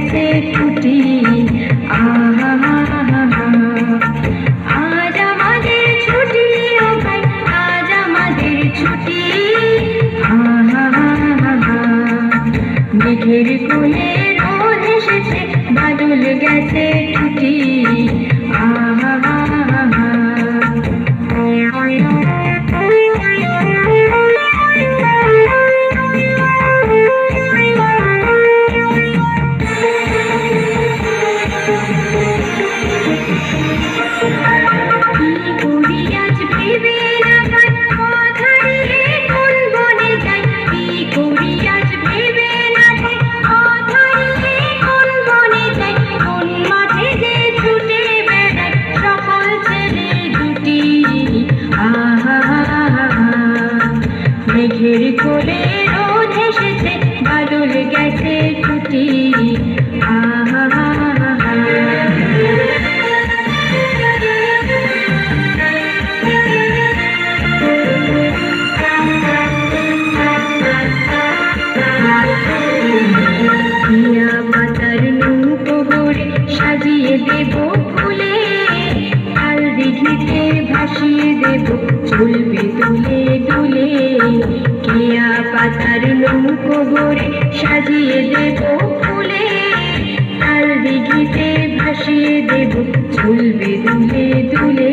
গেছে ফুটি। আহা আজ আমাদের ছুটি, ও ভাই আজ আমাদের ছুটি। আহা মেঘের কোলে রোদ এসেছে, বাদল গেছে টুটি। আহা মেঘের কোলে রোদ এসেছে, বাদল গেছে টুটি। আহা টিয়া পাতার নৌকো গড়ে সাজিয়ে দেব ফুলে, কাল দিঘিতে ভাসিয়ে দেব চলবে দুলে দুলে। টিয়া পাতার নৌকো গড়ে সাজিয়ে দেব ফুলে, কাল দিঘিতে ভাসিয়ে দেব চলবে দুলে দুলে।